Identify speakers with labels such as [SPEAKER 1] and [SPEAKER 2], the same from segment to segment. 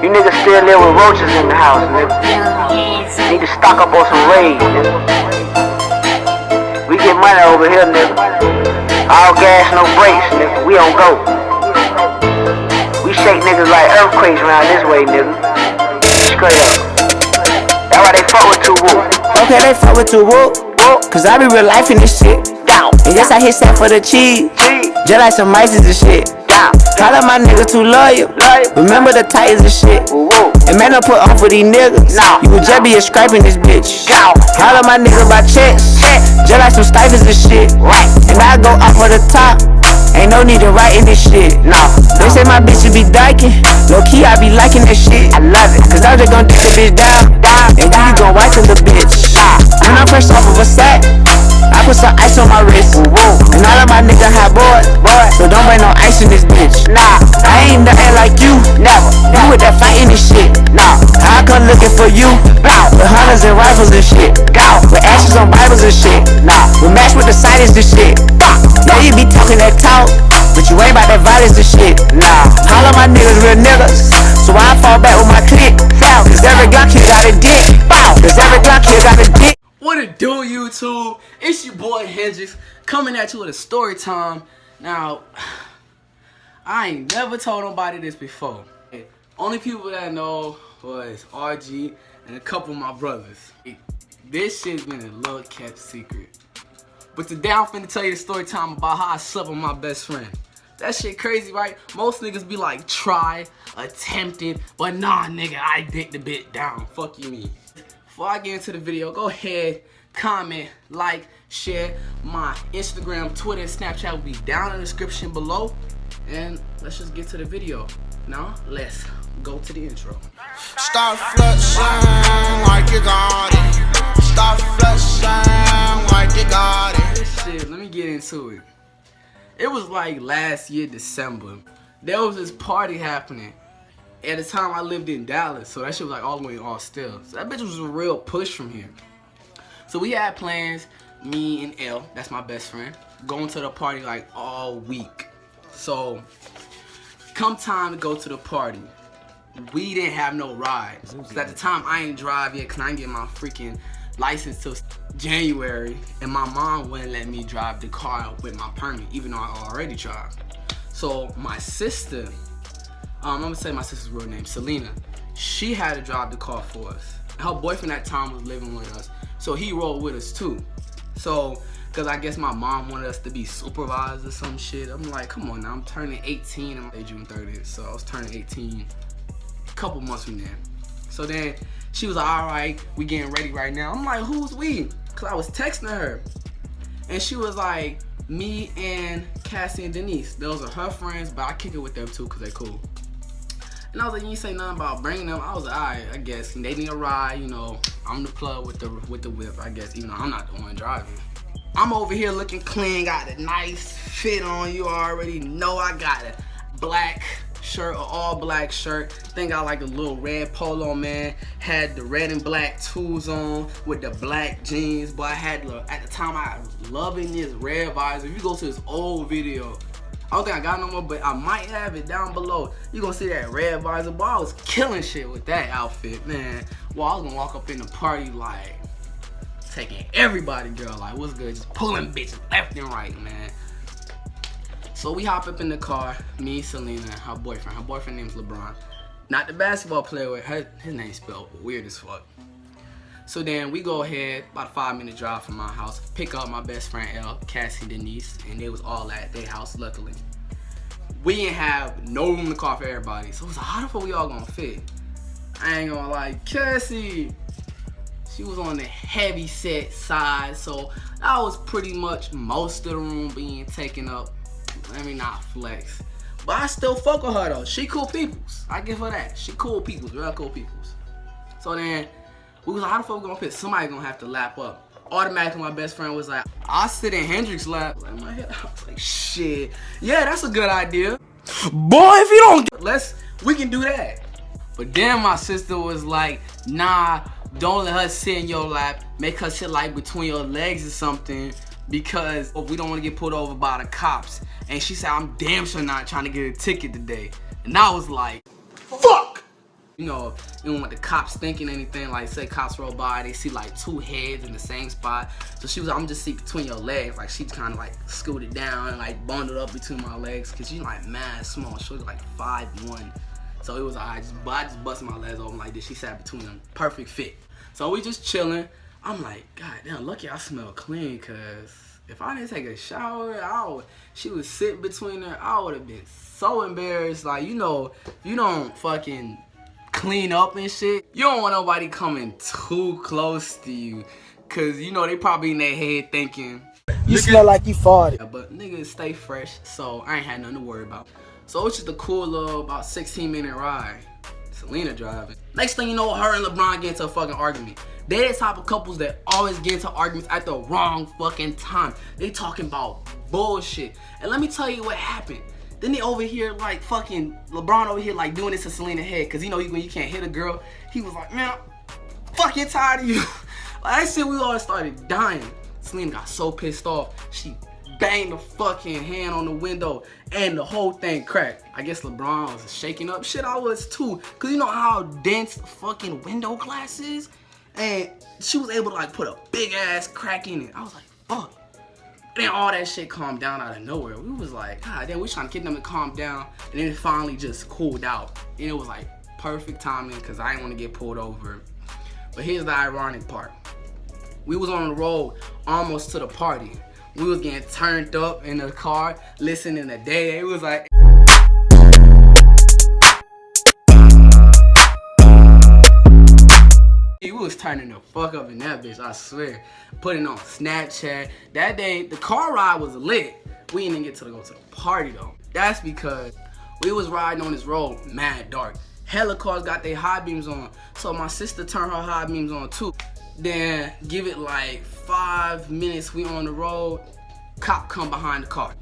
[SPEAKER 1] You niggas still live with roaches in the house, nigga. Need to stock up on some raids, nigga. We get money over here, nigga. All gas, no brakes, nigga. We on go. We shake niggas like earthquakes around this way, nigga. Straight up. That's why they fuck with 2 Woo.
[SPEAKER 2] Okay, they fuck with 2 Woo. Cause I be real life in this shit. And yes, I hit that for the cheese. Just like some mices and shit. All of my niggas too loyal. Remember the Titans and shit. And man, don't put on for these niggas. You would just be a scraping this bitch. All of my niggas by checks. Just like some stifers and shit. And I go off for the top. Ain't no need to write in this shit. They say my bitch should be dyking. Low key, I be liking this shit. I love it. Cause I'm just gon' dick the bitch down. And then you gon' wipe to the bitch. When I'm fresh off of a sack, I put some ice on my wrist. And all of my niggas hot boys. So don't bring no ice in this bitch. I ain't nothing like you. Never. You with that fighting this shit. I come looking for you. With hunters and rifles and shit. With ashes on Bibles and shit. With match with the silence and shit. Yeah, you be talking that talk, but you ain't about that violence and shit. All of my niggas real niggas, so I fall back with my clique. Cause every Glock here got a dick. Cause every Glock here got a dick.
[SPEAKER 3] What it do, YouTube? It's your boy Hendrix coming at you with a story time. Now, I ain't never told nobody this before. Only people that know was RG and a couple of my brothers. This shit's been a little kept secret. But today I'm finna tell you the story time about how I slept with my best friend. That shit crazy, right? Most niggas be like, try, attempted, but nah, nigga, I dick the bit down. Fuck you mean. Before I get into the video, go ahead, comment, like, share. My Instagram, Twitter, and Snapchat will be down in the description below. And let's just get to the video. Now, let's go to the intro.
[SPEAKER 4] Start flexing like you got it. Start flexing like you got it.
[SPEAKER 3] This shit, let me get into it. It was like last year, December. There was this party happening. At the time, I lived in Dallas, so that shit was like all the way in Austell. So that bitch was a real push from here. So we had plans, me and L, that's my best friend, going to the party like all week. So, come time to go to the party, we didn't have no ride. Cause at the time, I ain't drive yet, cause I ain't get my freaking license till January. And my mom wouldn't let me drive the car with my permit, even though I already drive. So, my sister, I'm gonna say my sister's real name, Selena, she had to drive the car for us. Her boyfriend at the time was living with us, so he rode with us too. So, cause I guess my mom wanted us to be supervised or some shit. I'm like, come on now, I'm turning 18 on June 30th, so I was turning 18 a couple months from then. So then she was like, all right, we getting ready right now. I'm like, who's we? Cause I was texting her, and she was like, me and Cassie and Denise. Those are her friends, but I kick it with them too, cause they cool. And I was like, you ain't say nothing about bringing them. I was like, all right, I guess. And they need a ride, you know. I'm the plug with the whip, I guess, even though I'm not the one driving. I'm over here looking clean, got a nice fit on. You already know I got a black shirt, an all black shirt. Think I like a little red polo, man. Had the red and black tools on with the black jeans. But I had, at the time, I was loving this red visor. If you go to this old video, I don't think I got no more, but I might have it down below. You gonna see that red visor. Boy, I was killing shit with that outfit, man. Well, I was gonna walk up in the party like taking everybody, girl. Like, what's good? Just pulling bitches left and right, man. So we hop up in the car, me, Selena, and her boyfriend. Her boyfriend name's LeBron. Not the basketball player with her, his name's spelled weird as fuck. So then we go ahead, about a 5-minute drive from my house, pick up my best friend L, Cassie, Denise, and they was all at their house, luckily. We didn't have no room in the car for everybody, so it was like, how the fuck we all gonna fit? I ain't gonna lie, Cassie, she was on the heavy set side, so that was pretty much most of the room being taken up. Let me not flex. But I still fuck with her though. She cool peoples. I give her that. She cool peoples, real cool peoples. So then, we was like, how the fuck we gonna fit? Somebody gonna have to lap up. Automatically, my best friend was like, I'll sit in Hendrix lap. Like, my head, I was like, shit. Yeah, that's a good idea.
[SPEAKER 4] Boy, if you don't
[SPEAKER 3] We can do that. But then my sister was like, nah, don't let her sit in your lap. Make her sit like between your legs or something, because we don't want to get pulled over by the cops. And she said, I'm damn sure not trying to get a ticket today. And I was like, fuck! You know, you don't want the cops thinking anything, like say cops roll by, they see like 2 heads in the same spot. So she was like, I'm just see between your legs. Like she kind of like scooted down and like bundled up between my legs, cause she's like mad small. She was like 5'1". So it was I just busted my legs open like this. She sat between them, perfect fit. So we just chilling. I'm like, God damn, lucky I smell clean, cause if I didn't take a shower, she was sitting between her, I would have been so embarrassed. Like, you know, if you don't fucking clean up and shit, you don't want nobody coming too close to you, cause you know they probably in their head thinking,
[SPEAKER 5] you smell like you farted.
[SPEAKER 3] but niggas stay fresh, so I ain't had nothing to worry about. So it's just a cool little about 16-minute ride. Selena driving. Next thing you know, her and LeBron get into a fucking argument. They the type of couples that always get into arguments at the wrong fucking time. They talking about bullshit. And let me tell you what happened. Then they over here like fucking LeBron over here like doing this to Selena's head, cause you know when you can't hit a girl, he was like, man, I'm fucking tired of you. Like I said, we all started dying. Selena got so pissed off, she banged the fucking hand on the window and the whole thing cracked. I guess LeBron was shaking up. Shit, I was too. Cause you know how dense fucking window glass is? And she was able to like put a big ass crack in it. I was like, fuck. And then all that shit calmed down out of nowhere. We was like, God damn, we trying to get them to calm down. And then it finally just cooled out. And it was like perfect timing cause I didn't want to get pulled over. But here's the ironic part. We was on the road almost to the party. We was getting turned up in the car, listening to Day. It was like, we was turning the fuck up in that bitch, I swear. Putting on Snapchat. That day, the car ride was lit. We didn't get to go to the party though. That's because we was riding on this road, mad dark. Hella cars got their high beams on. So my sister turned her high beams on too. Then give it like 5 minutes, we on the road, cop come behind the car.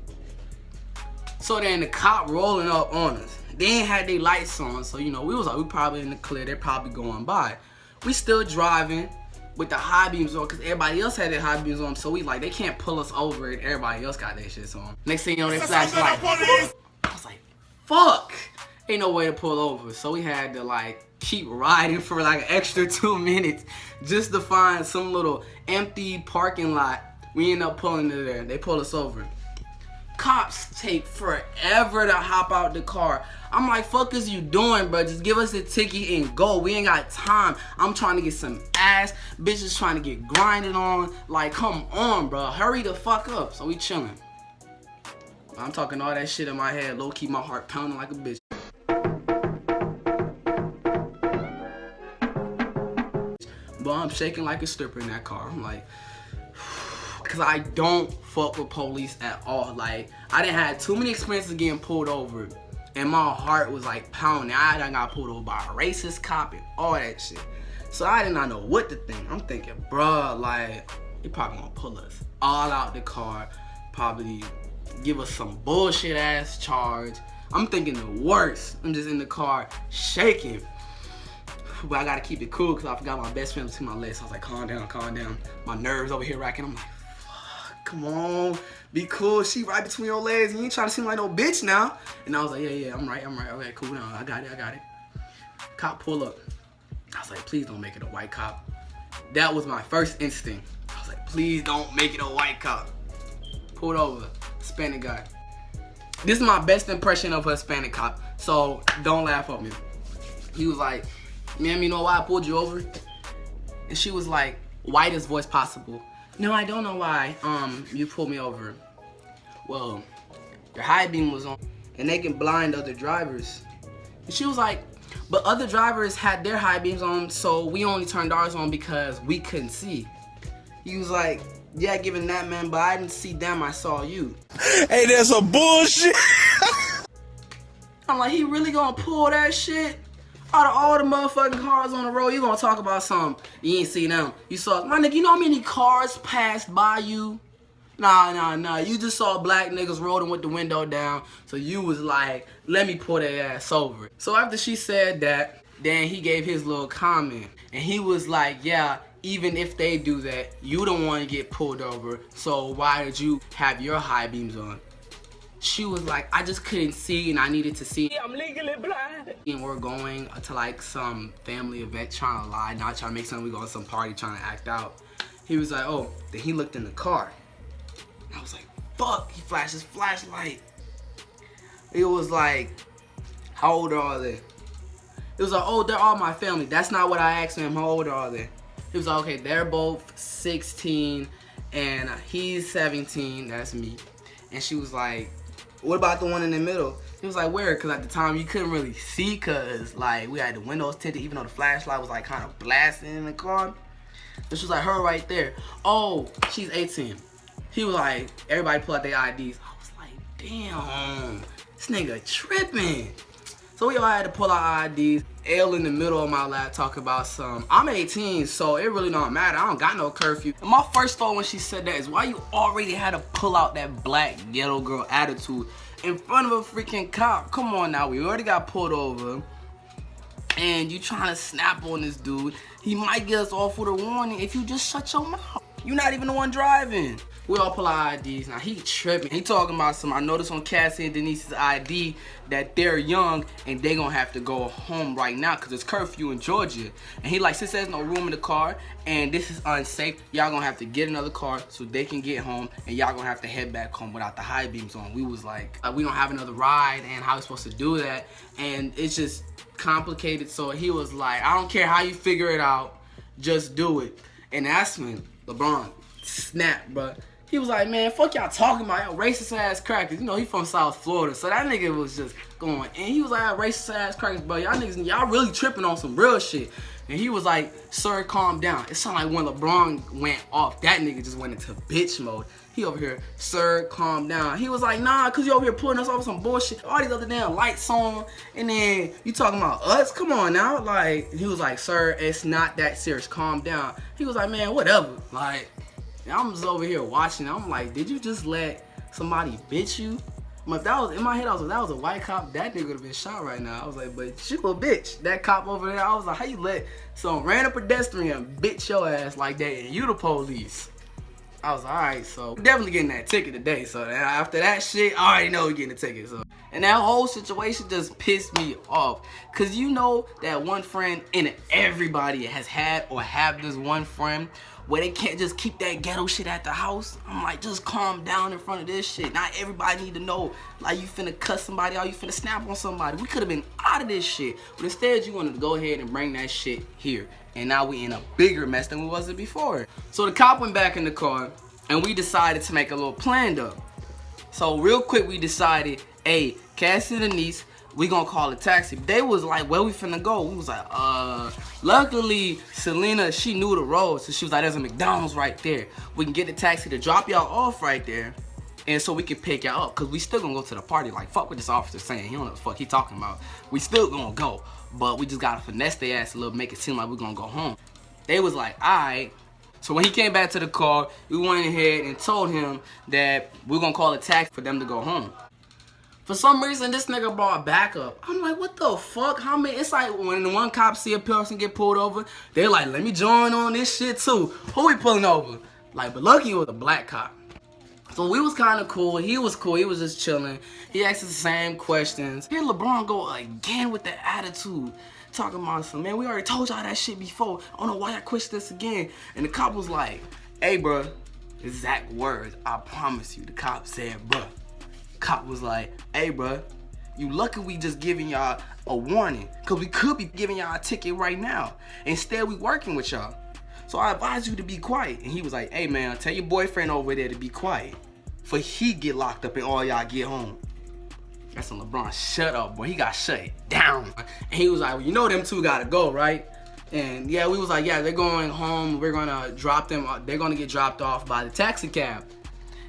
[SPEAKER 3] So then the cop rolling up on us. They ain't had their lights on, so you know, we was like, we probably in the clear, they're probably going by. We still driving with the high beams on, cause everybody else had their high beams on, so we like, they can't pull us over and everybody else got their shits on. Next thing you know, they flash like, I was like, fuck, ain't no way to pull over. So we had to like, keep riding for like an extra 2 minutes just to find some little empty parking lot. We end up pulling it there. They pull us over. Cops take forever to hop out the car. I'm like, fuck is you doing, bro? Just give us a ticket and go. We ain't got time. I'm trying to get some ass. Bitches trying to get grinded on. Like, come on, bro. Hurry the fuck up. So we chilling. I'm talking all that shit in my head. Low key, my heart pounding like a bitch. But I'm shaking like a stripper in that car. I'm like, cause I don't fuck with police at all. Like, I didn't have too many experiences getting pulled over, and my heart was like pounding. I done got pulled over by a racist cop and all that shit. So I did not know what to think. I'm thinking, bruh, like, they probably gonna pull us all out the car, probably give us some bullshit ass charge. I'm thinking the worst. I'm just in the car shaking. But I gotta keep it cool because I forgot my best friend between my legs. So I was like, calm down, calm down. My nerves over here racking. I'm like, fuck, come on, be cool. She right between your legs. You ain't trying to seem like no bitch now. And I was like, yeah, I'm right. Okay, cool now. I got it. Cop pull up. I was like, please don't make it a white cop. That was my first instinct. I was like, please don't make it a white cop. Pulled over, Hispanic guy. This is my best impression of a Hispanic cop, so don't laugh at me. He was like, ma'am, you know why I pulled you over? And she was like, whitest voice possible. No, I don't know why you pulled me over. Well, your high beam was on and they can blind other drivers. And she was like, but other drivers had their high beams on, so we only turned ours on because we couldn't see. He was like, yeah, given that, man, but I didn't see them, I saw you.
[SPEAKER 5] Hey, that's some bullshit.
[SPEAKER 3] I'm like, he really gonna pull that shit? Out of all the motherfucking cars on the road, you gonna talk about something, you ain't see them. You saw, my nigga, you know how many cars passed by you? Nah, you just saw black niggas rolling with the window down, so you was like, let me pull their ass over. So after she said that, then he gave his little comment, and he was like, yeah, even if they do that, you don't want to get pulled over, so why did you have your high beams on? she was like, I just couldn't see and I needed to see. I'm legally blind. And we're going to like some family event, trying to lie, not trying to make something. We go to some party trying to act out. He was like, oh, then he looked in the car. And I was like, fuck, he flashed his flashlight. It was like, how old are they? It was like, oh, they're all my family. That's not what I asked him. How old are they? He was like, okay, they're both 16 and he's 17. That's me. And she was like, what about the one in the middle? He was like, where? Because at the time you couldn't really see because like we had the windows tinted even though the flashlight was like kind of blasting in the car. But she was like, her right there. Oh, she's 18. He was like, everybody pull out their IDs. I was like, damn, this nigga tripping. So we all had to pull our IDs. L in the middle of my lap talking about some, I'm 18, so it really don't matter. I don't got no curfew. And my first thought when she said that is why you already had to pull out that black ghetto girl attitude in front of a freaking cop. Come on now, we already got pulled over. And you trying to snap on this dude. He might get us off with a warning if you just shut your mouth. You're not even the one driving. We all pull our IDs. Now he tripping. He talking about some, I noticed on Cassie and Denise's ID that they're young and they gonna have to go home right now because it's curfew in Georgia. And he like, since there's no room in the car and this is unsafe, y'all gonna have to get another car so they can get home and y'all gonna have to head back home without the high beams on. We was like, we don't have another ride and how we supposed to do that? And it's just complicated. So he was like, I don't care how you figure it out, just do it. And that's when LeBron snapped, bruh. He was like, man, fuck y'all talking about, y'all racist ass crackers. You know, he from South Florida, so that nigga was just going. And he was like, racist ass crackers, but y'all niggas, y'all really tripping on some real shit. And he was like, sir, calm down. It sounded like when LeBron went off, that nigga just went into bitch mode. He over here, sir, calm down. He was like, nah, cause you over here pulling us off some bullshit. All these other damn lights on, and then you talking about us? Come on now. Like, he was like, sir, it's not that serious, calm down. He was like, man, whatever. Like, I'm just over here watching. I'm like, did you just let somebody bitch you? But if that was in my head, I was like, that was a white cop, that nigga would have been shot right now. I was like, but you a bitch. That cop over there, I was like, how you let some random pedestrian bitch your ass like that and you the police? I was like, alright, so definitely getting that ticket today. So after that shit, I already know we're getting the ticket. So, and that whole situation just pissed me off. Cause you know that one friend, and everybody has had or have this one friend where they can't just keep that ghetto shit at the house. I'm like, just calm down in front of this shit. Not everybody need to know, like, you finna cuss somebody out, you finna snap on somebody. We could have been out of this shit. But instead, you wanted to go ahead and bring that shit here. And now we in a bigger mess than we was before. So the cop went back in the car, and we decided to make a little plan though. So real quick, we decided, hey, Cassie and Denise, we gonna call a taxi. They was like, where we finna go? We was like, luckily Selena, she knew the road, so she was like, there's a McDonald's right there. We can get the taxi to drop y'all off right there, and so we can pick y'all up, cause we still gonna go to the party. Like, fuck what this officer saying, he don't know what the fuck he talking about. We still gonna go, but we just gotta finesse their ass a little, make it seem like we're gonna go home. They was like, alright. So when he came back to the car, we went ahead and told him that we're gonna call a taxi for them to go home. For some reason, this nigga brought backup. I'm like, what the fuck? How many? It's like when the one cop see a person get pulled over, they're like, let me join on this shit too. Who we pulling over? Like, but lucky it was a black cop. So we was kind of cool. He was cool. He was just chilling. He asked us the same questions. Here LeBron go again with the attitude. Talking about some, man, we already told y'all that shit before. I don't know why y'all question this again. And the cop was like, hey, bruh, exact words, I promise you. The cop said, bruh. Cop was like, hey, bruh, you lucky we just giving y'all a warning, because we could be giving y'all a ticket right now. Instead, we working with y'all. So I advise you to be quiet. And he was like, hey, man, tell your boyfriend over there to be quiet, for he get locked up and all y'all get home. That's when LeBron shut up, boy. He got shut down. And he was like, well, you know them two gotta go, right? And yeah, we was like, yeah, they're going home. We're gonna drop them. They're gonna get dropped off by the taxi cab.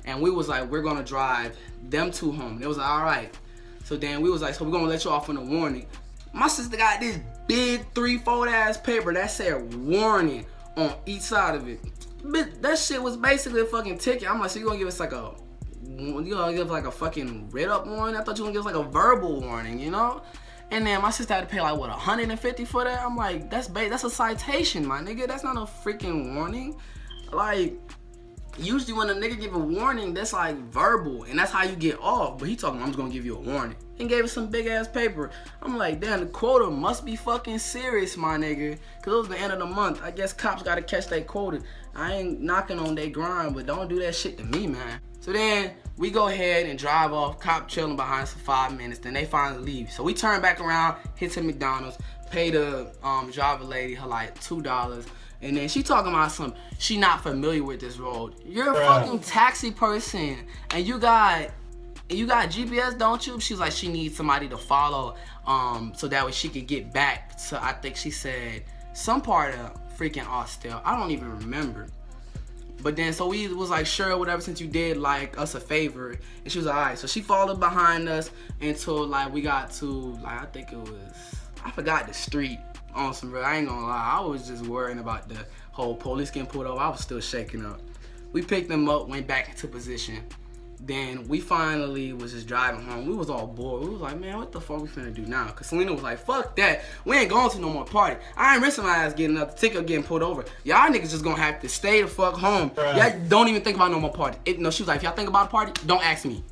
[SPEAKER 3] And we was like, we're gonna drive them two home. They was like, all right. So then we was like, so we're gonna let you off on a warning. My sister got this big 3-fold ass paper that said warning on each side of it. But that shit was basically a fucking ticket. I'm like, so you gonna give us like a, you gonna give like a fucking read up warning? I thought you were gonna give us like a verbal warning, you know? And then my sister had to pay like what, $150 for that? I'm like, that's a citation, my nigga. That's not a freaking warning. Like, Usually when a nigga give a warning, that's like verbal, and that's how you get off. But he talking, I'm just gonna give you a warning. And gave us some big ass paper. I'm like, damn, the quota must be fucking serious, my nigga. Cause it was the end of the month. I guess cops gotta catch their quota. I ain't knocking on their grind, but don't do that shit to me, man. So then we go ahead and drive off. Cop chilling behind us for 5 minutes. Then they finally leave. So we turn back around, hit to McDonald's, pay the driver lady her like $2. And then she talking about she not familiar with this road. You're a fucking taxi person, and you got GPS, don't you? She's like, she needs somebody to follow, so that way she could get back to, I think she said, some part of freaking Austell. I don't even remember. But then, so we was like, sure, whatever, since you did like us a favor. And she was like, all right. So she followed behind us until like we got to, like, I think it was, I forgot the street. On some real, I ain't gonna lie, I was just worrying about the whole police getting pulled over. I was still shaking up. We picked them up, went back into position. Then we finally was just driving home. We was all bored. We was like, man, what the fuck we finna do now? Cause Selena was like, fuck that. We ain't going to no more party. I ain't risking my ass getting another ticket getting pulled over. Y'all niggas just gonna have to stay the fuck home. Y'all don't even think about no more party. No, she was like, if y'all think about a party, don't ask me.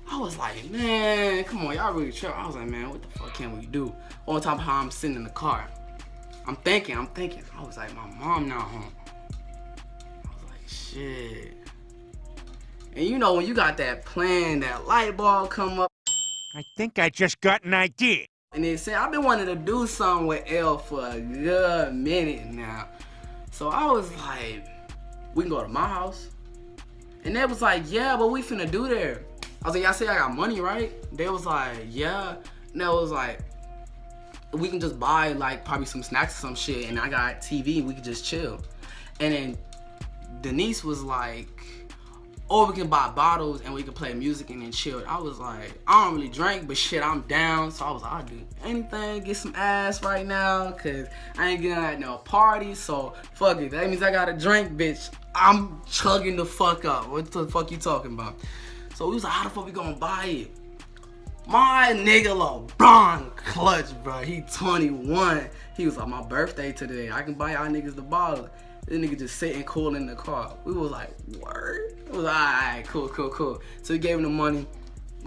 [SPEAKER 3] I was like, man, come on, y'all really tripping. I was like, man, what the fuck can we do? On top of how I'm sitting in the car. I'm thinking. I was like, my mom not home. I was like, shit. And you know when you got that plan, that light bulb come up.
[SPEAKER 6] I think I just got an idea.
[SPEAKER 3] And they said, I've been wanting to do something with L for a good minute now. So I was like, we can go to my house. And they was like, yeah, but we finna do there. I was like, y'all say I got money, right? They was like, yeah. And they was like, we can just buy like probably some snacks or some shit, and I got TV and we could just chill. And then Denise was like, or we can buy bottles and we can play music and then chill. I was like, I don't really drink, but shit, I'm down. So I was like, I'll do anything, get some ass right now, cause I ain't getting at no party, so fuck it. That means I gotta drink, bitch. I'm chugging the fuck up. What the fuck you talking about? So we was like, how the fuck we gonna buy it? My nigga LeBron clutch, bro. He 21. He was like, my birthday today. I can buy y'all niggas the bottle. This nigga just sitting cool in the car. We was like, word? It was like, alright, cool. So he gave him the money.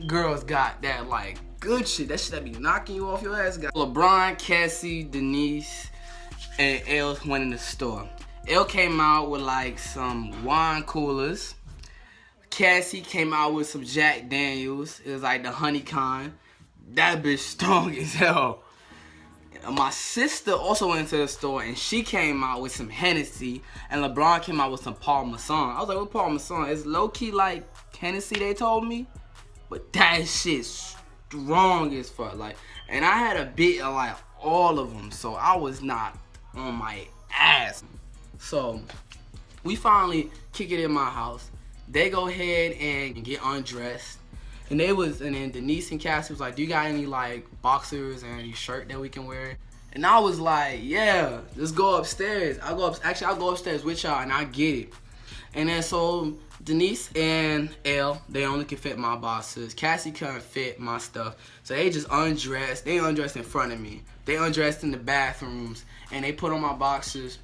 [SPEAKER 3] Girls got that like good shit. That shit that be knocking you off your ass. Got LeBron, Cassie, Denise, and Elle went in the store. Elle came out with like some wine coolers. Cassie came out with some Jack Daniels. It was like the honey kind. That bitch strong as hell. And my sister also went into the store and she came out with some Hennessy. And LeBron came out with some Paul Masson. I was like, what Paul Masson? It's low-key like Hennessy, they told me. But that shit's strong as fuck. Like, and I had a bit of like all of them. So I was not on my ass. So we finally kick it in my house. They go ahead and get undressed. And then Denise and Cassie was like, do you got any like boxers and any shirt that we can wear? And I was like, yeah, let's go upstairs. I'll go upstairs with y'all and I'll get it. And then so Denise and Elle, they only can fit my boxers. Cassie couldn't fit my stuff. So they just undressed. They undressed in front of me. They undressed in the bathrooms and they put on my boxers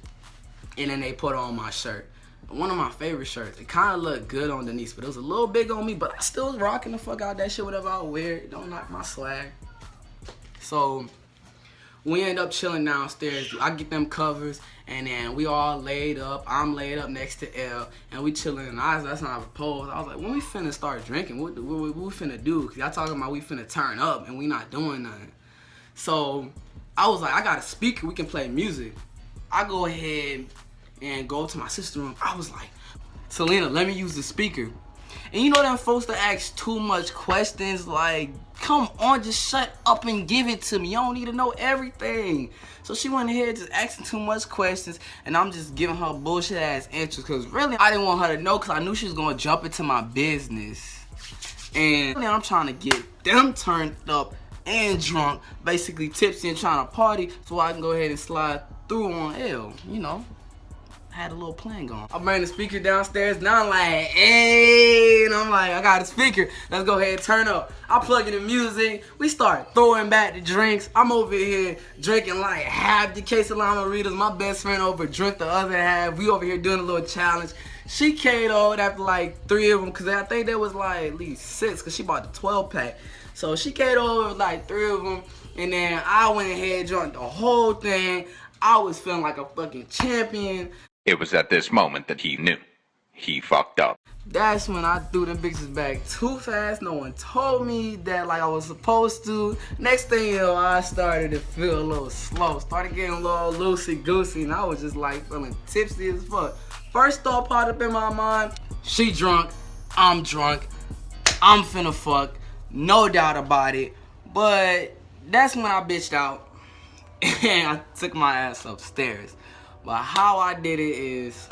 [SPEAKER 3] and then they put on my shirt. One of my favorite shirts. It kind of looked good on Denise, but it was a little big on me, but I still was rocking the fuck out that shit, whatever I wear. It don't knock my swag. So we end up chilling downstairs. I get them covers, and then we all laid up. I'm laid up next to Elle, and we chilling. And that's when I proposed. I was like, when we finna start drinking, what we finna do? Because y'all talking about we finna turn up, and we not doing nothing. So I was like, I got a speaker. We can play music. I go ahead and go to my sister's room. I was like, Selena, let me use the speaker. And you know them folks that ask too much questions, like, come on, just shut up and give it to me. You don't need to know everything. So she went ahead just asking too much questions, and I'm just giving her bullshit ass answers, because really I didn't want her to know, because I knew she was going to jump into my business. And now I'm trying to get them turned up and drunk, basically tipsy and trying to party, so I can go ahead and slide through on Elle, you know. I had a little plan going. I bring the speaker downstairs, now I'm like, hey, and I'm like, I got a speaker, let's go ahead and turn up. I plug in the music, we start throwing back the drinks. I'm over here drinking like half the case of lima Ritas. My best friend over drink the other half. We over here doing a little challenge. She KO'd after like 3 of them, cause I think there was like at least 6, cause she bought the 12-pack. So she KO'd with like 3 of them, and then I went ahead and drank the whole thing. I was feeling like a fucking champion.
[SPEAKER 7] It was at this moment that he knew. He fucked up.
[SPEAKER 3] That's when I threw them bitches back too fast. No one told me that like I was supposed to. Next thing you know, I started to feel a little slow. Started getting a little loosey-goosey, and I was just like feeling tipsy as fuck. First thought popped up in my mind, she drunk, I'm finna fuck, no doubt about it. But that's when I bitched out and I took my ass upstairs. But how I did it is,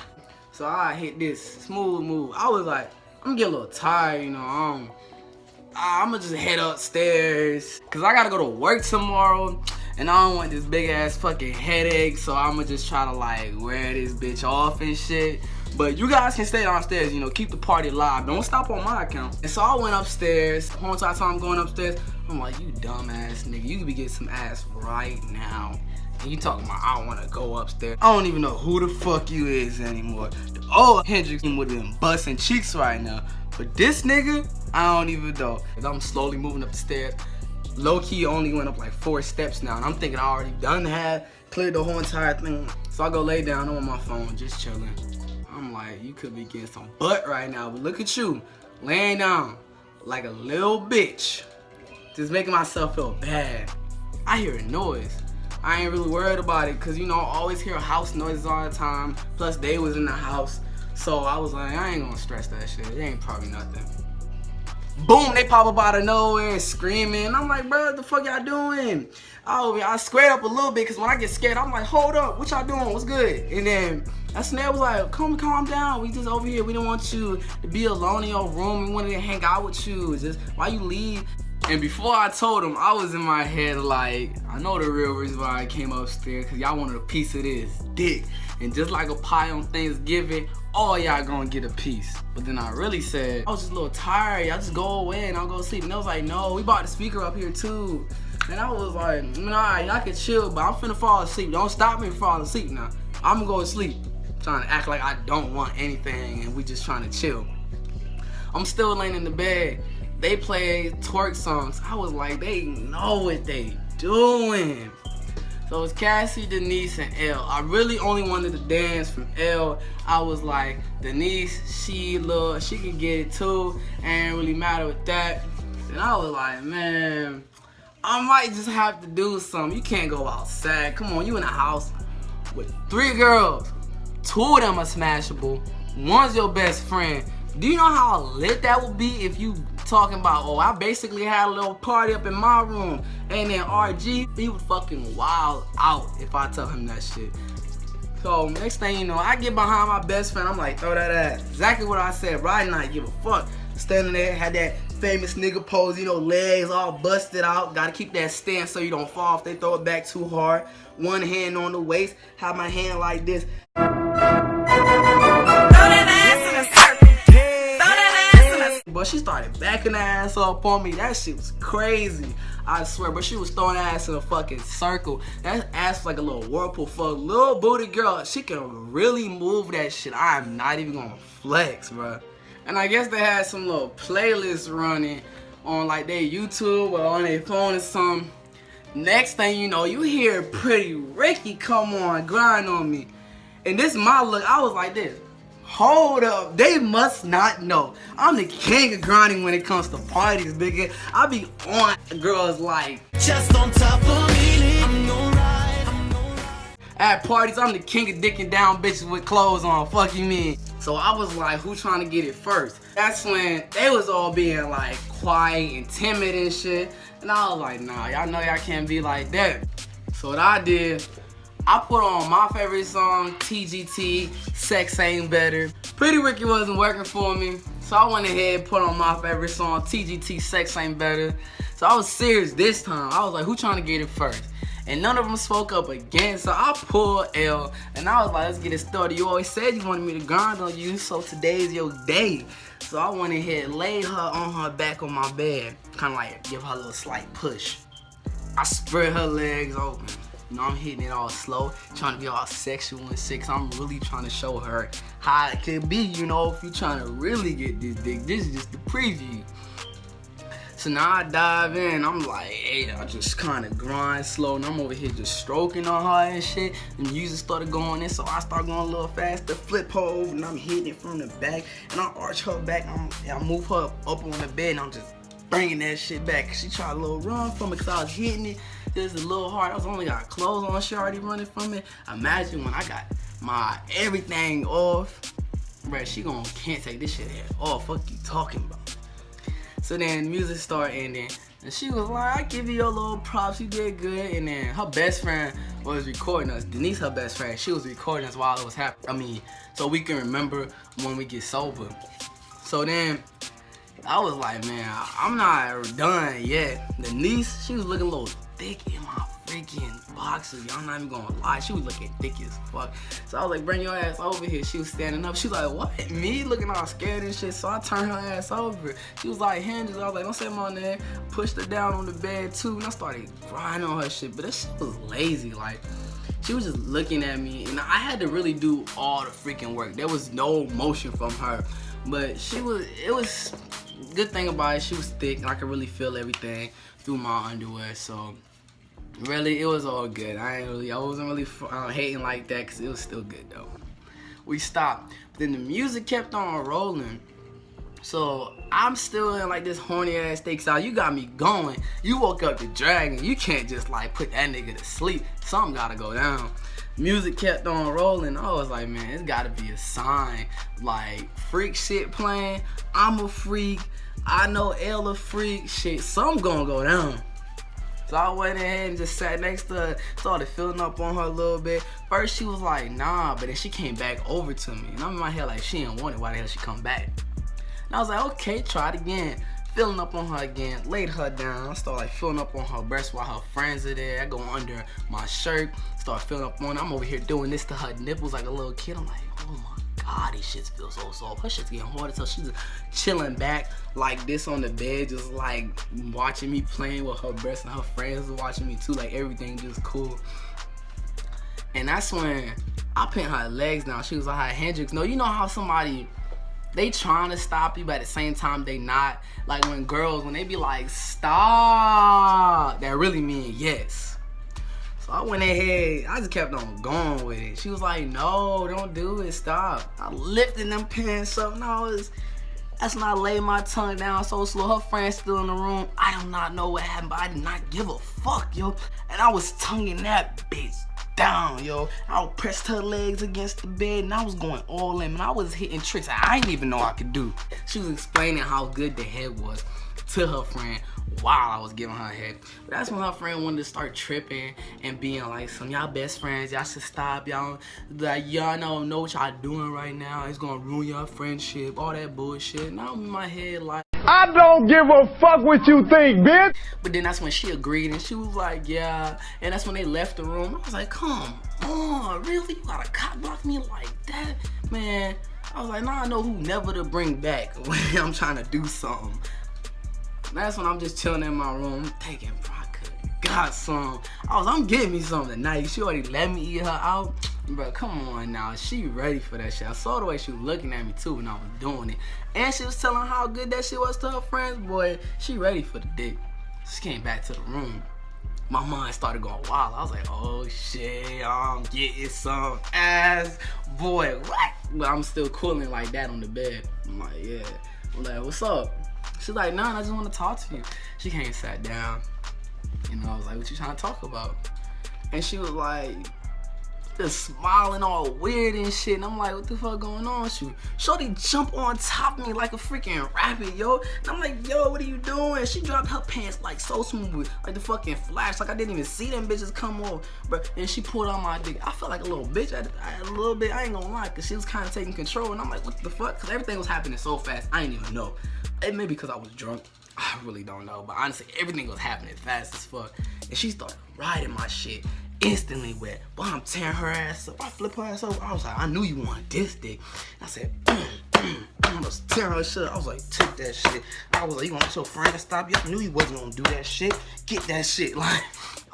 [SPEAKER 3] so I hit this smooth move. I was like, I'm getting a little tired, you know, I'ma just head upstairs, cause I gotta go to work tomorrow, and I don't want this big ass fucking headache, so I'ma just try to like wear this bitch off and shit. But you guys can stay downstairs, you know, keep the party alive. Don't stop on my account. And so I went upstairs. The whole entire time I'm going upstairs, I'm like, you dumbass nigga, you could be getting some ass right now. And you talking about I don't wanna go upstairs. I don't even know who the fuck you is anymore. The old Hendrix would have been busting cheeks right now. But this nigga, I don't even know. I'm slowly moving up the stairs. Low-key only went up like 4 steps now. And I'm thinking I already done that, cleared the whole entire thing. So I go lay down on my phone, just chilling. I'm like, you could be getting some butt right now, but look at you, laying down like a little bitch. Just making myself feel bad. I hear a noise. I ain't really worried about it, cause you know, I always hear house noises all the time. Plus they was in the house. So I was like, I ain't gonna stress that shit. It ain't probably nothing. Boom, they pop up out of nowhere screaming. I'm like, bro, what the fuck y'all doing? I squared up a little bit, cause when I get scared, I'm like, hold up, what y'all doing? What's good? And then that's when they was like, calm down. We just over here. We don't want you to be alone in your room. We wanted to hang out with you. Just why you leave? And before I told them, I was in my head like, I know the real reason why I came upstairs, cause y'all wanted a piece of this dick. And just like a pie on Thanksgiving, all y'all gonna get a piece. But then I really said, I was just a little tired. Y'all just go away and I'll go sleep. And they was like, no, we bought the speaker up here too. And I was like, alright, y'all can chill, but I'm finna fall asleep. Don't stop me from falling asleep now. I'm gonna go to sleep. Trying to act like I don't want anything and we just trying to chill. I'm still laying in the bed. They played twerk songs. I was like, they know what they doing. So it's Cassie, Denise, and Elle. I really only wanted to dance from Elle. I was like, Denise, she can get it too. Ain't really matter with that. And I was like, man, I might just have to do something. You can't go outside. Come on, you in a house with 3 girls. 2 of them are smashable. 1's your best friend. Do you know how lit that would be if you talking about, oh, I basically had a little party up in my room, and then RG, he would fucking wild out if I tell him that shit. So next thing you know, I get behind my best friend, I'm like, throw that ass. Exactly what I said, bro. I did not give a fuck. Standing there, had that famous nigga pose, you know, legs all busted out. Gotta keep that stance so you don't fall if they throw it back too hard. 1 hand on the waist, have my hand like this. But she started backing her ass up on me. That shit was crazy. I swear, but she was throwing her ass in a fucking circle. That ass was like a little whirlpool for a little booty girl. She can really move that shit. I'm not even gonna flex, bro. And I guess they had some little playlists running on like their YouTube or on their phone or something. Next thing you know, you hear Pretty Ricky come on, grind on me. And this is my look. I was like this. Hold up, they must not know. I'm the king of grinding when it comes to parties, nigga. I be on girls like just on top of me. I'm no right. At parties, I'm the king of dicking down bitches with clothes on. Fuck you mean? So I was like, who trying to get it first? That's when they was all being like quiet and timid and shit. And I was like, nah, y'all know y'all can't be like that. So what I did, I put on my favorite song, TGT, Sex Ain't Better. Pretty Ricky wasn't working for me, so I went ahead and put on my favorite song, TGT, Sex Ain't Better. So I was serious this time. I was like, who trying to get it first? And none of them spoke up again, so I pulled L, and I was like, let's get it started. You always said you wanted me to grind on you, so today's your day. So I went ahead and laid her on her back on my bed, kind of like give her a little slight push. I spread her legs open. You know, I'm hitting it all slow, trying to be all sexual and sick. I'm really trying to show her how it could be, you know, if you're trying to really get this dick. This is just the preview. So now I dive in, I'm like, hey, I just kind of grind slow, and I'm over here just stroking on her and shit. The music started going in, so I start going a little faster, flip her over, and I'm hitting it from the back, and I arch her back, I move her up on the bed, and I'm just bringing that shit back. She tried a little run from it, cause I was hitting it just a little hard. I was only got clothes on, she already running from it. Imagine when I got my everything off, bruh, she can't take this shit at all. Fuck you talking about? So then music started ending, and she was like, I give you your little props, you did good. And then her best friend was recording us. Denise, her best friend, she was recording us while it was happening. I mean, so we can remember when we get sober. So then I was like, man, I'm not done yet. Denise, she was looking a little thick in my freaking boxers. I'm not even gonna lie, she was looking thick as fuck. So I was like, bring your ass over here. She was standing up. She was like, what? Me? Looking all scared and shit. So I turned her ass over. She was like, Hendrix. I was like, don't say my name. Pushed her down on the bed too, and I started grinding on her shit. But that shit was lazy. Like, she was just looking at me, and I had to really do all the freaking work. There was no motion from her. But it was good thing about it, she was thick, and I could really feel everything through my underwear. So really, it was all good. I wasn't really hating like that, because it was still good though. We stopped. Then the music kept on rolling. So I'm still in like this horny ass state. So you got me going. You woke up the dragon. You can't just like put that nigga to sleep. Something gotta go down. Music kept on rolling. I was like, man, it's gotta be a sign. Like, freak shit playing. I'm a freak. I know Elle a freak. Shit, something gonna go down. So I went ahead and just sat next to her, started filling up on her a little bit. First she was like, nah, but then she came back over to me. And I'm in my head like, she didn't want it, why the hell she come back? And I was like, okay, try it again. Filling up on her again, laid her down. I started like filling up on her breast while her friends are there. I go under my shirt, start filling up on her. I'm over here doing this to her nipples like a little kid. I'm like, oh my God, these shits feel so soft. Her shit's getting harder, so she's chilling back like this on the bed, just like watching me playing with her breasts, and her friends are watching me too, like everything just cool. And that's when I pinned her legs down. She was like, hi, Hendrix. No, you know how somebody, they trying to stop you, but at the same time they not. Like when girls, when they be like, stop, that really mean yes. So I went ahead, I just kept on going with it. She was like, no, don't do it, stop. I lifted them pants up, that's when I laid my tongue down so slow. Her friend's still in the room. I do not know what happened, but I did not give a fuck, yo. And I was tonguing that bitch down, yo. I pressed her legs against the bed, and I was going all in, and I was hitting tricks I didn't even know I could do. She was explaining how good the head was to her friend while I was giving her head. But that's when her friend wanted to start tripping and being like, some y'all best friends, y'all should stop, y'all don't know what y'all doing right now, it's gonna ruin your friendship, all that bullshit. And I'm in my head like,
[SPEAKER 5] I don't give a fuck what you think, bitch.
[SPEAKER 3] but then that's when she agreed, and she was like, yeah. And that's when they left the room. I was like, come on, really? You gotta cock block me like that? Man, I was like, now I know who never to bring back when I'm trying to do something. And that's when I'm just chilling in my room, I'm thinking, bro, I could've got some. I'm getting me something tonight. She already let me eat her out. Bro, come on now, she ready for that shit. I saw the way she was looking at me too when I was doing it. And she was telling how good that shit was to her friends. Boy, she ready for the dick. She came back to the room. My mind started going wild. I was like, oh shit, I'm getting some ass. Boy, what? But I'm still cooling like that on the bed. I'm like, yeah. I'm like, what's up? She's like, nah, I just want to talk to you. She came and sat down. You know, I was like, what you trying to talk about? And she was like, just smiling all weird and shit. And I'm like, what the fuck going on with you? Shorty jump on top of me like a freaking rabbit, yo. And I'm like, yo, what are you doing? She dropped her pants like so smooth, like the fucking flash. Like I didn't even see them bitches come off, bro. And she pulled on my dick. I felt like a little bitch. A little bit, I ain't gonna lie, cause she was kind of taking control. And I'm like, what the fuck? Cause everything was happening so fast, I didn't even know. It may be because I was drunk. I really don't know. But honestly, everything was happening fast as fuck. And she started riding my shit instantly wet. But I'm tearing her ass up. I flip her ass over. I was like, I knew you wanted this dick. I said, I was tearing her shit up. I was like, take that shit. I was like, you want your friend to stop you? I knew you wasn't gonna do that shit. Get that shit. Like,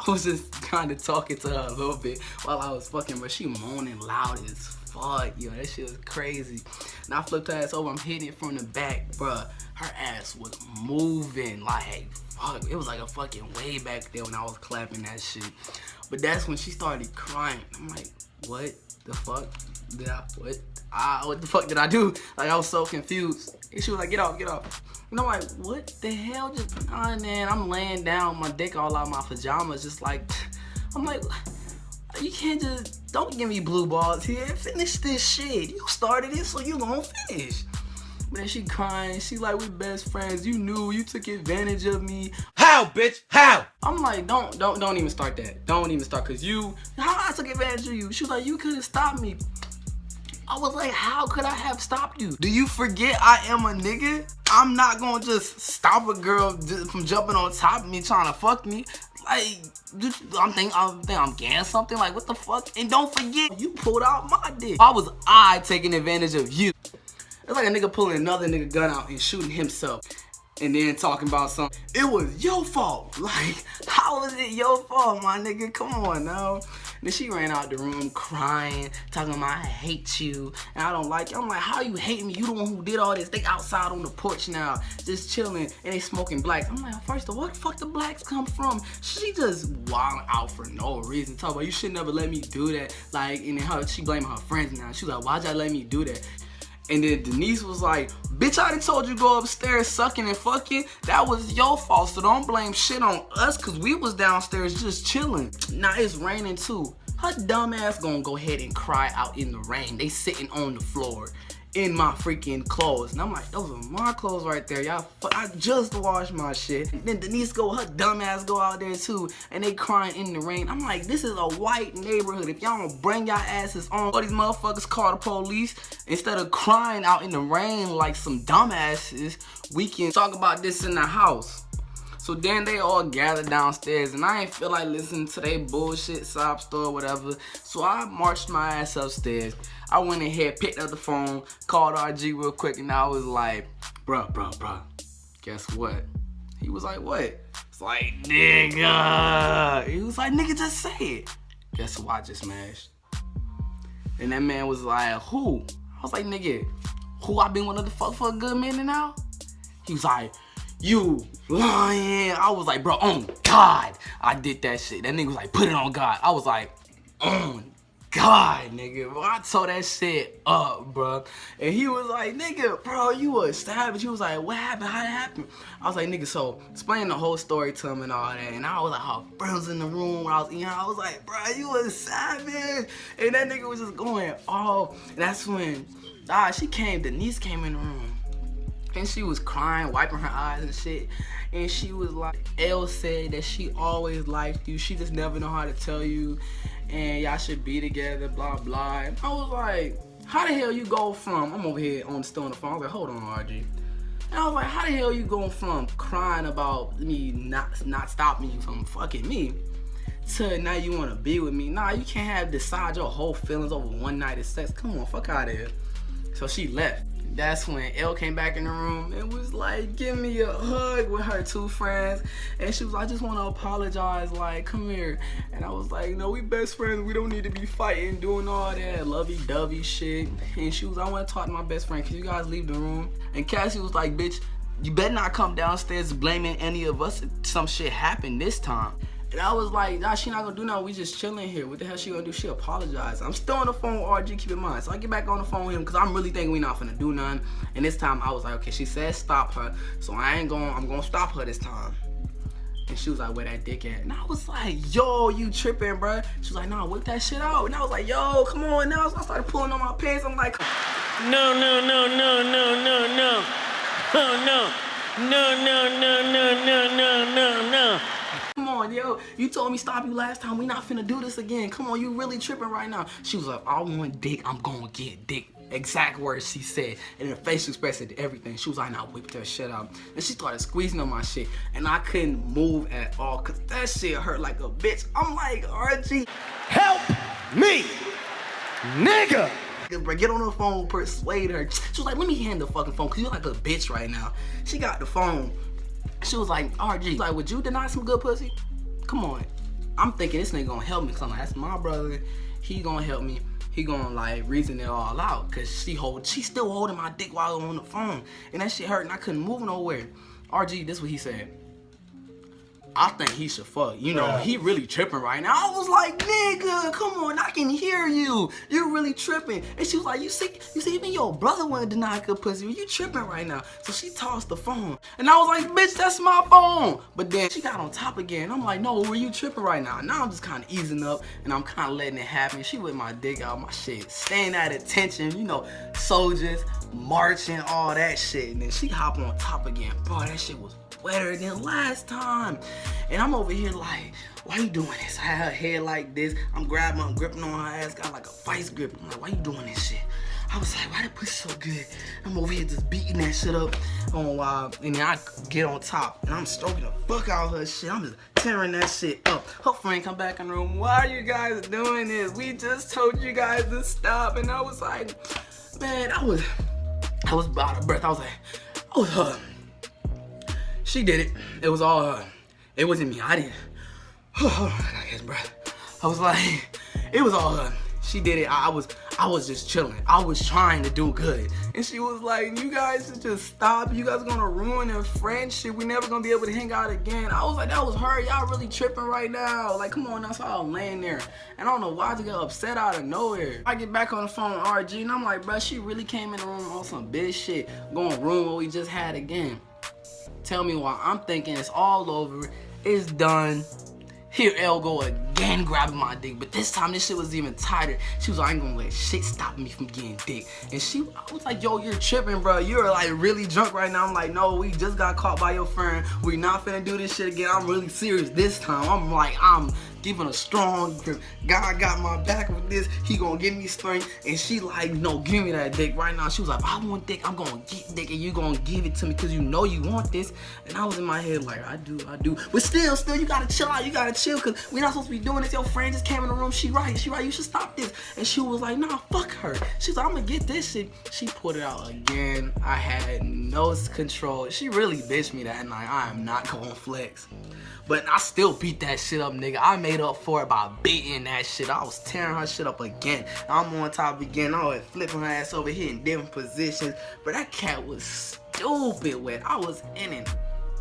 [SPEAKER 3] I was just kind of talking to her a little bit while I was fucking, but she moaning loud as fuck, yo. That shit was crazy. And I flipped her ass over. I'm hitting it from the back, bruh. Her ass was moving like, fuck. It was like a fucking way back there when I was clapping that shit. But that's when she started crying. I'm like, what the fuck did I, what the fuck did I do? Like, I was so confused. And she was like, get off, get off. And I'm like, what the hell just, man, I'm laying down, my dick all out my pajamas, just like, I'm like, you can't just, don't give me blue balls here, finish this shit. You started it, so you gonna finish. But then she crying, she like, we best friends, you knew, you took advantage of me.
[SPEAKER 6] How, bitch? How?
[SPEAKER 3] I'm like, don't even start that. Don't even start, cause how I took advantage of you? She was like, you could've stopped me. I was like, how could I have stopped you? Do you forget I am a nigga? I'm not gonna just stop a girl from jumping on top of me trying to fuck me. Like, I'm thinking I'm getting something. Like, what the fuck? And don't forget, you pulled out my dick. Why was I taking advantage of you? It's like a nigga pulling another nigga gun out and shooting himself. And then talking about something. It was your fault. Like, how was it your fault, my nigga? Come on now. Then she ran out the room crying, talking about I hate you and I don't like you. I'm like, how you hate me? You the one who did all this. They outside on the porch now, just chilling, and they smoking blacks. I'm like, first of all, where the fuck the blacks come from? She just wilding out for no reason. Talk about you should never let me do that. Like, and then she blaming her friends now. She was like, why'd y'all let me do that? And then Denise was like, bitch, I done told you go upstairs sucking and fucking. That was your fault, so don't blame shit on us, cause we was downstairs just chilling. Now it's raining too. Her dumb ass gonna go ahead and cry out in the rain. They sitting on the floor in my freaking clothes. And I'm like, those are my clothes right there, y'all. I just washed my shit. And then Denise her dumb ass go out there too, and they crying in the rain. I'm like, this is a white neighborhood. If y'all don't bring y'all asses on, all these motherfuckers call the police. Instead of crying out in the rain like some dumbasses, we can talk about this in the house. So then they all gathered downstairs, and I ain't feel like listening to they bullshit sob story or whatever. So I marched my ass upstairs. I went ahead, picked up the phone, called RG real quick, and I was like, bruh, guess what? He was like, what? It's like, nigga. He was like, nigga, just say it. Guess who I just smashed? And that man was like, who? I was like, nigga, who I been wanting to fuck for a good minute now? He was like, you lying. I was like, bro, on God, I did that shit. That nigga was like, put it on God. I was like, on God, nigga. Bro, I tore that shit up, bro. And he was like, nigga, bro, you a savage. He was like, what happened? How'd it happen? I was like, nigga, so explain the whole story to him and all that. And I was like, how friends in the room when I was eating. I was like, bro, you a savage. And that nigga was just going, oh. And that's when Denise came in the room. And she was crying, wiping her eyes and shit. And she was like, Elle said that she always liked you. She just never know how to tell you. And y'all should be together, blah, blah. And I was like, how the hell you go from, I'm over here still on the phone. I was like, hold on, RG. And I was like, how the hell you going from crying about me not stopping you from fucking me to now you want to be with me? Nah, you can't decide your whole feelings over one night of sex. Come on, fuck out of here. So she left. That's when Elle came back in the room and was like, give me a hug with her two friends. And she was like, I just want to apologize, like, come here. And I was like, no, we best friends. We don't need to be fighting, doing all that lovey-dovey shit. And she was like, I want to talk to my best friend. Can you guys leave the room? And Cassie was like, bitch, you better not come downstairs blaming any of us if some shit happened this time. And I was like, nah, she not gonna do nothing. We just chilling here. What the hell she gonna do? She apologized. I'm still on the phone with RG, keep in mind. So I get back on the phone with him because I'm really thinking we not finna do nothing. And this time I was like, okay, she said stop her. So I'm gonna stop her this time. And she was like, where that dick at? And I was like, yo, you tripping, bruh. She was like, nah, whip that shit out. And I was like, yo, come on now. So I started pulling on my pants. I'm like,
[SPEAKER 6] No.
[SPEAKER 3] come on, yo, you told me stop you last time. We not finna do this again. Come on, you really tripping right now. She was like, I want dick, I'm gonna get dick. Exact words she said. And her facial expression did everything. She was like, nah, whip that shit out. And she started squeezing on my shit. And I couldn't move at all because that shit hurt like a bitch. I'm like, RG,
[SPEAKER 5] Help me, nigga.
[SPEAKER 3] Bro, get on the phone, persuade her. She was like, let me hand the fucking phone, cause you like a bitch right now. She got the phone. She was like, RG, like, would you deny some good pussy? Come on. I'm thinking this nigga gonna help me, cause I'm like, that's my brother. He gonna help me. He gonna like reason it all out, cause she still holding my dick while I'm on the phone, and that shit hurt, and I couldn't move nowhere. RG, this what he said. I think he should fuck. You know, he really tripping right now. I was like, nigga, come on, I can hear you. You're really tripping. And she was like, you see, even your brother wouldn't deny good pussy. You tripping right now. So she tossed the phone. And I was like, bitch, that's my phone. But then she got on top again. I'm like, no, were you tripping right now? Now I'm just kind of easing up, and I'm kind of letting it happen. She with my dick out, my shit, staying at attention, you know, soldiers, marching, all that shit. And then she hop on top again. Bro, that shit was wetter than last time. And I'm over here like, why you doing this? I had her head like this. I'm gripping on her ass, got like a vice grip. I'm like, why you doing this shit? I was like, why that pussy so good? I'm over here just beating that shit up on a while. And then I get on top and I'm stroking the fuck out of her shit. I'm just tearing that shit up. Her friend come back in the room. Why are you guys doing this? We just told you guys to stop. And I was like, man, I was out of breath. I was like, oh, her. She did it. It was all her. It wasn't me. I didn't. Hold on, I gotta catch breath. I was like, it was all her. She did it. I was just chilling. I was trying to do good. And she was like, you guys should just stop. You guys are gonna ruin our friendship. We never gonna be able to hang out again. I was like, that was her. Y'all really tripping right now. Like, come on, that's how I'm laying there. And I don't know why I just got upset out of nowhere. I get back on the phone with RG and I'm like, bro, she really came in the room on some bitch shit. Gonna ruin what we just had again. Tell me why I'm thinking it's all over. It's done. Here Elle go again grabbing my dick, but this time this shit was even tighter. She was like, I ain't gonna let shit stop me from getting dick. And I was like, yo, you're tripping, bro. You're like really drunk right now. I'm like, no, we just got caught by your friend. We not finna do this shit again. I'm really serious this time. I'm giving a strong grip. God got my back with this. He gonna give me strength. And she like, no, give me that dick right now. She was like, if I want dick, I'm gonna get dick and you gonna give it to me because you know you want this. And I was in my head like, I do. But still, you gotta chill out. You gotta chill because we're not supposed to be doing this. Your friend just came in the room. She right. You should stop this. And she was like, nah, fuck her. She's like, I'm gonna get this shit. She put it out again. I had no control. She really bitched me that night. I am not gonna flex. But I still beat that shit up, nigga. I made up for it by beating that shit. I was tearing her shit up again. I'm on top again. I was flipping her ass over here in different positions. But that cat was stupid wet. I was in and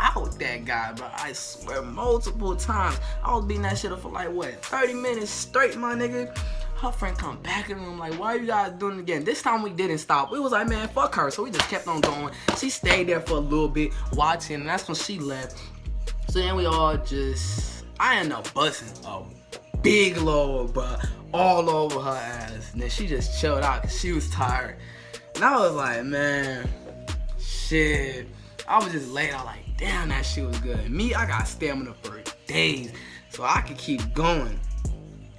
[SPEAKER 3] out that guy, bro. I swear multiple times. I was beating that shit up for like, what, 30 minutes straight, my nigga. Her friend come back in the room like, why are you guys doing it again? This time we didn't stop. We was like, man, fuck her. So we just kept on going. She stayed there for a little bit watching, and that's when she left. So then we all I ended up busting a big load, bro, all over her ass. And then she just chilled out because she was tired. And I was like, man, shit. I was just laying out like, damn, that shit was good. Me, I got stamina for days, so I could keep going.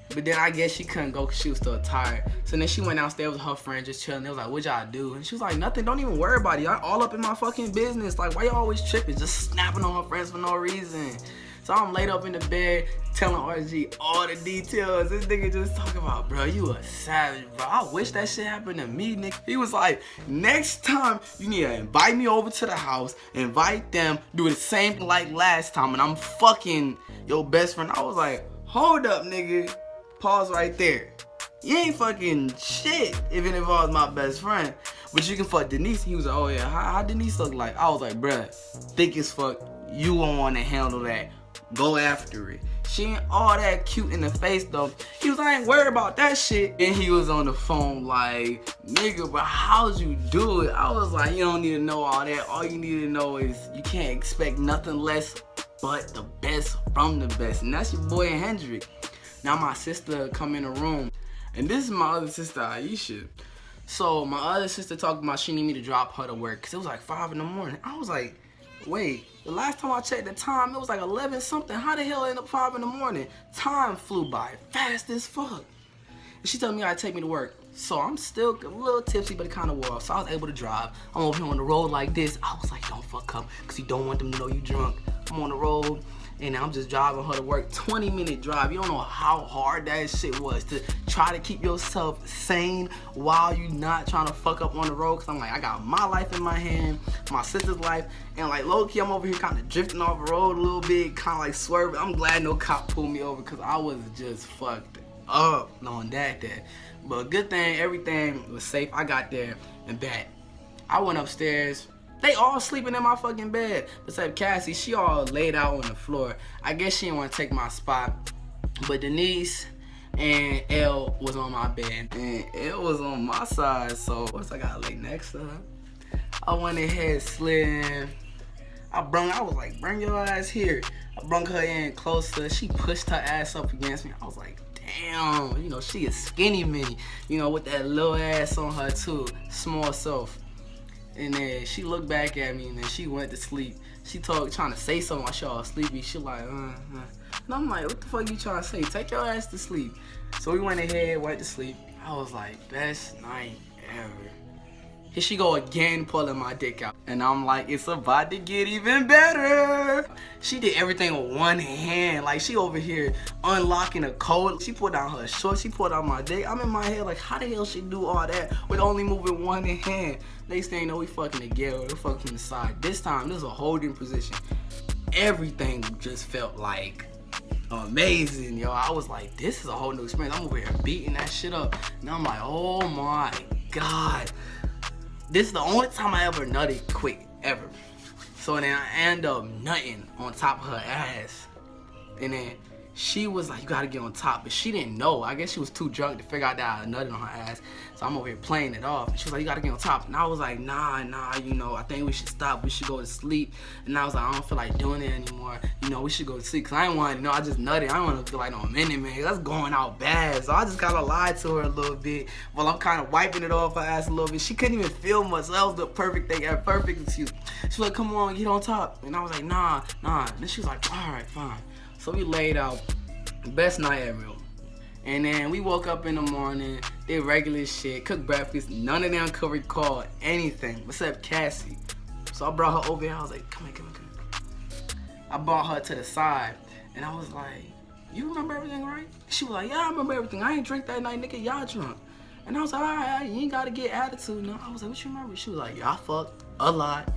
[SPEAKER 3] But then I guess she couldn't go because she was still tired. So then she went downstairs with her friend just chilling. They was like, what y'all do? And she was like, nothing, don't even worry about it. Y'all all up in my fucking business. Like, why y'all always tripping? Just snapping on her friends for no reason. So I'm laid up in the bed telling RG all the details. This nigga just talking about, bro, you a savage, bro. I wish that shit happened to me, nigga. He was like, next time you need to invite me over to the house, invite them, do the same thing like last time, and I'm fucking your best friend. I was like, hold up, nigga. Pause right there. You ain't fucking shit if it involves my best friend. But you can fuck Denise. He was like, oh yeah, how Denise look like? I was like, bruh, thick as fuck. You won't want to handle that. Go after it. She ain't all that cute in the face though. He was like, I ain't worried about that shit. And he was on the phone like, nigga, but how'd you do it? I was like, you don't need to know all that. All you need to know is you can't expect nothing less but the best from the best. And that's your boy Hendrix. Now my sister come in the room, and this is my other sister Aisha. So my other sister talked about she need me to drop her to work because it was like 5 in the morning. I was like, wait, the last time I checked the time, it was like 11 something. How the hell end up 5 in the morning? Time flew by fast as fuck. And she told me I'd take me to work. So I'm still a little tipsy, but it kind of wore off. So I was able to drive. I'm over here on the road like this. I was like, don't fuck up because you don't want them to know you drunk. I'm on the road. and I'm just driving her to work. 20-minute drive. You don't know how hard that shit was to try to keep yourself sane while you not trying to fuck up on the road. Cause I'm like, I got my life in my hand, my sister's life, and like low key, I'm over here kind of drifting off the road a little bit, kind of like swerving. I'm glad no cop pulled me over because I was just fucked up on that. But good thing, everything was safe. I got there and back. I went upstairs. They all sleeping in my fucking bed. Except Cassie, she all laid out on the floor. I guess she didn't want to take my spot. But Denise and Elle was on my bed. And Elle was on my side. So, of course, I got to lay next to her. I went ahead, slid in. I was like, bring your ass here. I brung her in closer. She pushed her ass up against me. I was like, damn. You know, she is skinny mini. You know, with that little ass on her, too. Small self. And then she looked back at me and then she went to sleep. She trying to say something while she all sleepy. She like, And I'm like, what the fuck you trying to say? Take your ass to sleep. So we went ahead, went to sleep. I was like, best night ever. Here she go again, pulling my dick out. And I'm like, it's about to get even better. She did everything with one hand. Like, she over here unlocking a code. She pulled down her shorts. She pulled out my dick. I'm in my head like, how the hell she do all that with only moving one hand? Next thing you know, we fucking together. We fucking from the side. This time, this is a holding position. Everything just felt like amazing, yo. I was like, this is a whole new experience. I'm over here beating that shit up. And I'm like, oh my God. This is the only time I ever nutted quick, ever. So then I end up nutting on top of her ass. And then she was like, you gotta get on top. But she didn't know. I guess she was too drunk to figure out that I nutted on her ass. So I'm over here playing it off. And she was like, you gotta get on top. And I was like, nah, you know, I think we should stop. We should go to sleep. And I was like, I don't feel like doing it anymore. You know, we should go to sleep. Cause I didn't want to, I just nutted. I don't want to feel like no minute, man. That's going out bad. So I just kind of lied to her a little bit. While I'm kind of wiping it off her ass a little bit. She couldn't even feel much. So that was the perfect thing. Perfect excuse. She was like, come on, get on top. And I was like, nah. And she was like, all right, fine. So we laid out. Best night ever. And then we woke up in the morning, did regular shit, cooked breakfast. None of them could recall anything except Cassie. So I brought her over here. I was like, come here. I brought her to the side. And I was like, you remember everything, right? She was like, yeah, I remember everything. I ain't drink that night, nigga. Y'all drunk. And I was like, all right, you ain't got to get attitude. No, I was like, what you remember? She was like, y'all fucked a lot.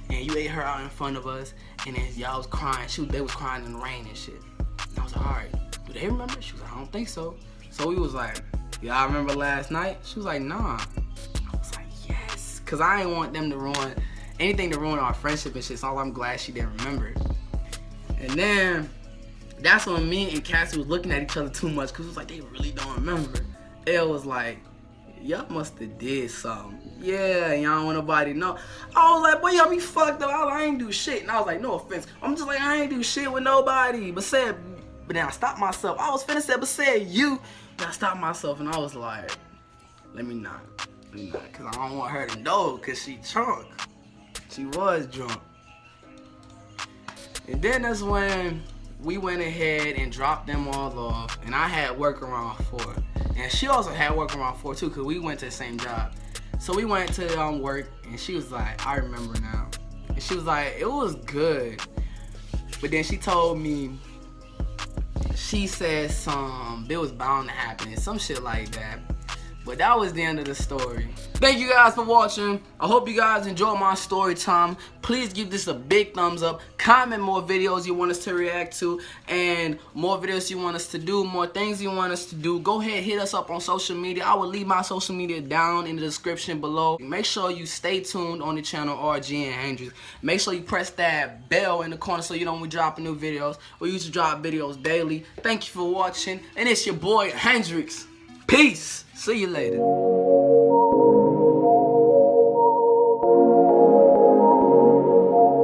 [SPEAKER 3] And you ate her out in front of us. And then y'all was crying. They was crying in the rain and shit. And I was like, all right. Do they remember? She was like, I don't think so. So we was like, y'all remember last night? She was like, nah. I was like, yes. Cause I didn't want them to ruin anything to ruin our friendship and shit. So I'm glad she didn't remember. And then that's when me and Cassie was looking at each other too much. Cause it was like, they really don't remember. Elle was like, y'all must have did something. Yeah, y'all don't want nobody to know. I was like, boy, y'all be fucked up. I ain't do shit. And I was like, no offense. I'm just like, I ain't do shit with nobody. But then I stopped myself. I was finna say, but said you. But I stopped myself and I was like, let me not. Cause I don't want her to know cause she drunk. She was drunk. And then that's when we went ahead and dropped them all off. And I had work around 4. And she also had work around 4 too cause we went to the same job. So we went to work and she was like, I remember now. And she was like, it was good. But then she told me, she said it was bound to happen, some shit like that. But that was the end of the story. Thank you guys for watching. I hope you guys enjoyed my story time. Please give this a big thumbs up. Comment more videos you want us to react to. And more videos you want us to do. More things you want us to do. Go ahead, hit us up on social media. I will leave my social media down in the description below. Make sure you stay tuned on the channel RG and Hendrix. Make sure you press that bell in the corner so you know when we drop new videos. We used to drop videos daily. Thank you for watching. And it's your boy Hendrix. Peace. See you later.